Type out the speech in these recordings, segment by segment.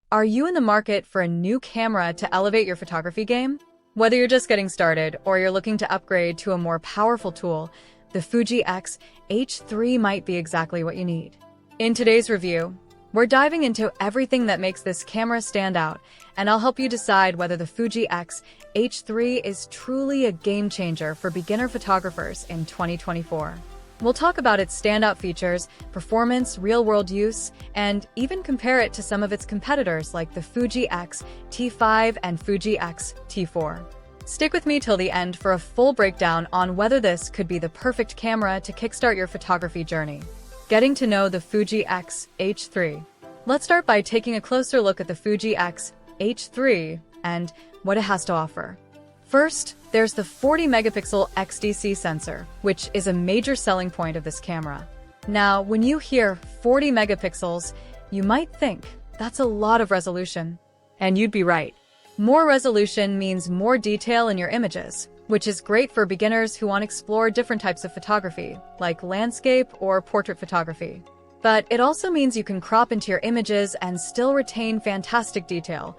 Are you in the market for a new camera to elevate your photography game? Whether you're just getting started or you're looking to upgrade to a more powerful tool, the Fuji X-H3 might be exactly what you need. In today's review, we're diving into everything that makes this camera stand out, and I'll help you decide whether the Fuji X-H3 is truly a game changer for beginner photographers in 2024. We'll talk about its standout features, performance, real-world use, and even compare it to some of its competitors like the Fuji X-T5 and Fuji X-T4. Stick with me till the end for a full breakdown on whether this could be the perfect camera to kickstart your photography journey. Getting to know the Fuji X-H3. Let's start by taking a closer look at the Fuji X-H3 and what it has to offer. First, there's the 40-megapixel XDC sensor, which is a major selling point of this camera. Now, when you hear 40 megapixels, you might think that's a lot of resolution. And you'd be right. More resolution means more detail in your images, which is great for beginners who want to explore different types of photography, like landscape or portrait photography. But it also means you can crop into your images and still retain fantastic detail,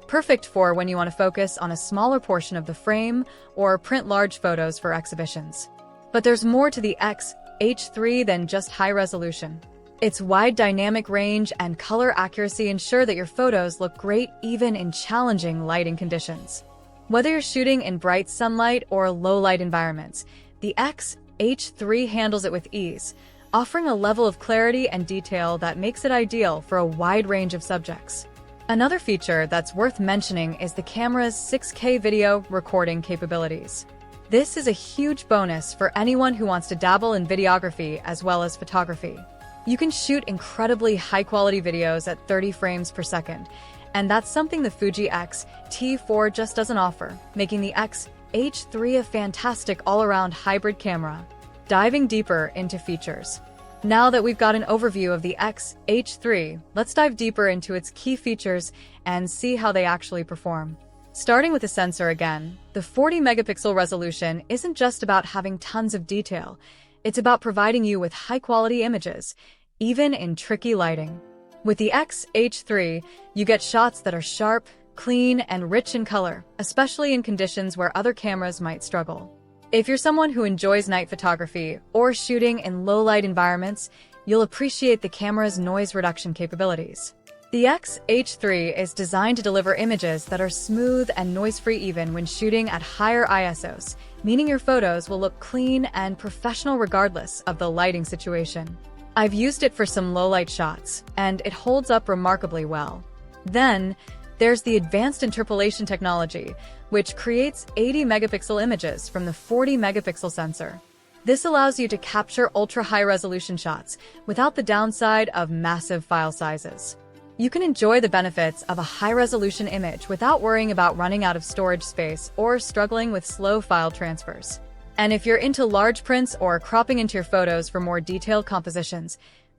perfect for when you want to focus on a smaller portion of the frame or print large photos for exhibitions. But there's more to the X-H3 than just high resolution. Its wide dynamic range and color accuracy ensure that your photos look great even in challenging lighting conditions. Whether you're shooting in bright sunlight or low-light environments, the X-H3 handles it with ease, offering a level of clarity and detail that makes it ideal for a wide range of subjects. Another feature that's worth mentioning is the camera's 6K video recording capabilities. This is a huge bonus for anyone who wants to dabble in videography as well as photography. You can shoot incredibly high-quality videos at 30 frames per second, and that's something the Fuji X-T4 just doesn't offer, making the X-H3 a fantastic all-around hybrid camera. Diving deeper into features. Now that we've got an overview of the X-H3, let's dive deeper into its key features and see how they actually perform. Starting with the sensor again, the 40-megapixel resolution isn't just about having tons of detail. It's about providing you with high-quality images, even in tricky lighting. With the X-H3, you get shots that are sharp, clean, and rich in color, especially in conditions where other cameras might struggle. If you're someone who enjoys night photography or shooting in low-light environments, you'll appreciate the camera's noise reduction capabilities. The X-H3 is designed to deliver images that are smooth and noise-free even when shooting at higher ISOs, meaning your photos will look clean and professional regardless of the lighting situation. I've used it for some low-light shots, and it holds up remarkably well. Then, there's the advanced interpolation technology, which creates 80-megapixel images from the 40-megapixel sensor. This allows you to capture ultra-high-resolution shots without the downside of massive file sizes. You can enjoy the benefits of a high-resolution image without worrying about running out of storage space or struggling with slow file transfers. And if you're into large prints or cropping into your photos for more detailed compositions,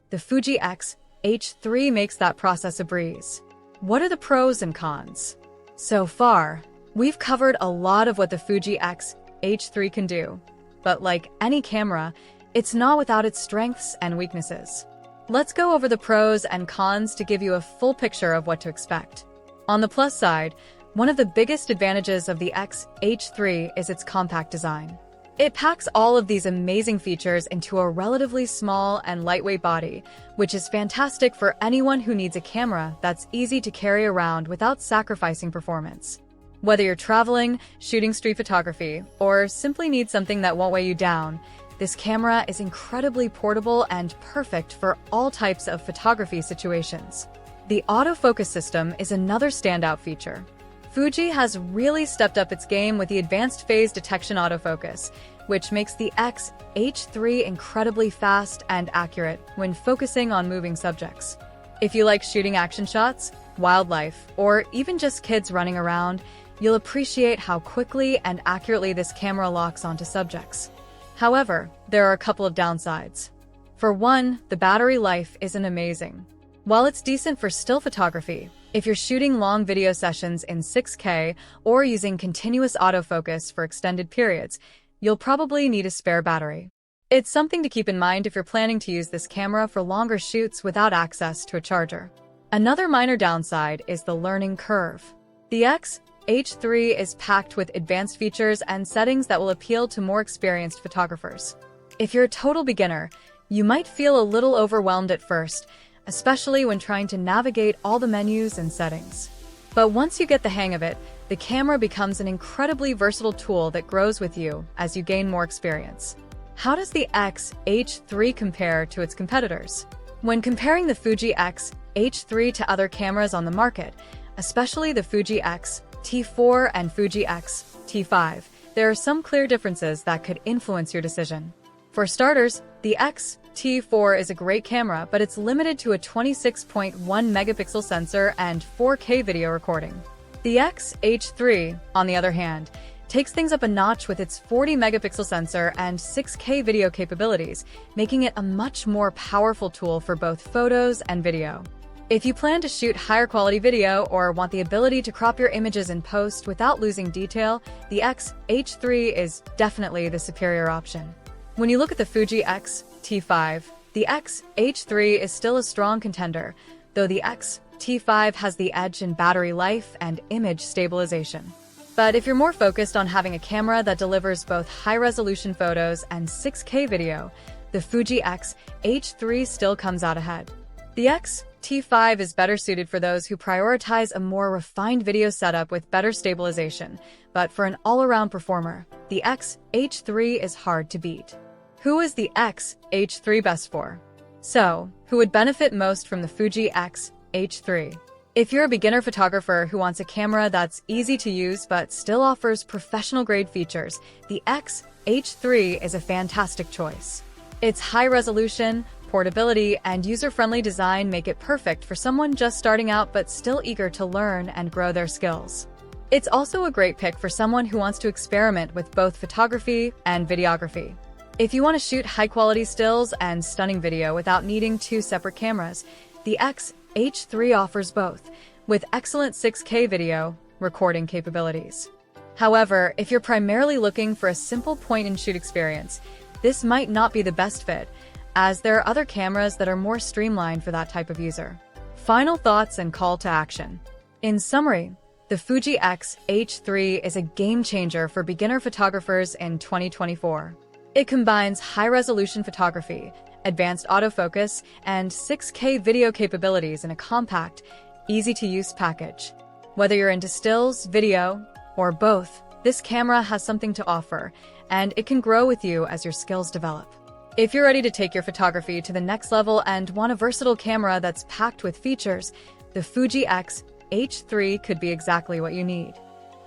the Fuji X-H3 makes that process a breeze. What are the pros and cons? So far, we've covered a lot of what the Fuji X-H3 can do, but like any camera, it's not without its strengths and weaknesses. Let's go over the pros and cons to give you a full picture of what to expect. On the plus side, one of the biggest advantages of the X-H3 is its compact design. It packs all of these amazing features into a relatively small and lightweight body, which is fantastic for anyone who needs a camera that's easy to carry around without sacrificing performance. Whether you're traveling, shooting street photography, or simply need something that won't weigh you down, this camera is incredibly portable and perfect for all types of photography situations. The autofocus system is another standout feature. Fuji has really stepped up its game with the advanced phase detection autofocus, which makes the X-H3 incredibly fast and accurate when focusing on moving subjects. If you like shooting action shots, wildlife, or even just kids running around, you'll appreciate how quickly and accurately this camera locks onto subjects. However, there are a couple of downsides. For one, the battery life isn't amazing. While it's decent for still photography, if you're shooting long video sessions in 6K or using continuous autofocus for extended periods, you'll probably need a spare battery. It's something to keep in mind if you're planning to use this camera for longer shoots without access to a charger. Another minor downside is the learning curve. The X-H3 is packed with advanced features and settings that will appeal to more experienced photographers. If you're a total beginner, you might feel a little overwhelmed at first, especially when trying to navigate all the menus and settings. But once you get the hang of it, the camera becomes an incredibly versatile tool that grows with you as you gain more experience. How does the X-H3 compare to its competitors? When comparing the Fuji X-H3 to other cameras on the market, especially the Fuji X-T4 and Fuji X-T5, there are some clear differences that could influence your decision. For starters, the X-T4 is a great camera, but it's limited to a 26.1 megapixel sensor and 4K video recording. The X-H3, on the other hand, takes things up a notch with its 40 megapixel sensor and 6K video capabilities, making it a much more powerful tool for both photos and video. If you plan to shoot higher quality video or want the ability to crop your images in post without losing detail, the X-H3 is definitely the superior option. When you look at the Fuji X-T5, the X-H3 is still a strong contender, though the X-T5 has the edge in battery life and image stabilization. But if you're more focused on having a camera that delivers both high-resolution photos and 6K video, the Fuji X-H3 still comes out ahead. The X-T5 is better suited for those who prioritize a more refined video setup with better stabilization, but for an all-around performer, the X-H3 is hard to beat. Who is the X-H3 best for? So, who would benefit most from the Fuji X-H3? If you're a beginner photographer who wants a camera that's easy to use but still offers professional-grade features, the X-H3 is a fantastic choice. Its high resolution, portability, and user-friendly design make it perfect for someone just starting out but still eager to learn and grow their skills. It's also a great pick for someone who wants to experiment with both photography and videography. If you want to shoot high-quality stills and stunning video without needing two separate cameras, the X-H3 offers both, with excellent 6K video recording capabilities. However, if you're primarily looking for a simple point-and-shoot experience, this might not be the best fit, as there are other cameras that are more streamlined for that type of user. Final thoughts and call to action. In summary, the Fuji X-H3 is a game-changer for beginner photographers in 2024. It combines high-resolution photography, advanced autofocus, and 6K video capabilities in a compact, easy-to-use package. Whether you're into stills, video, or both, this camera has something to offer, and it can grow with you as your skills develop. If you're ready to take your photography to the next level and want a versatile camera that's packed with features, the Fuji X-H3 could be exactly what you need.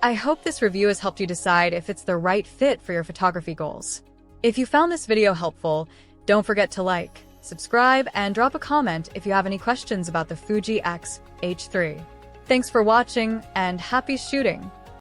I hope this review has helped you decide if it's the right fit for your photography goals. If you found this video helpful, don't forget to like, subscribe, and drop a comment if you have any questions about the Fuji X-H3. Thanks for watching, and happy shooting!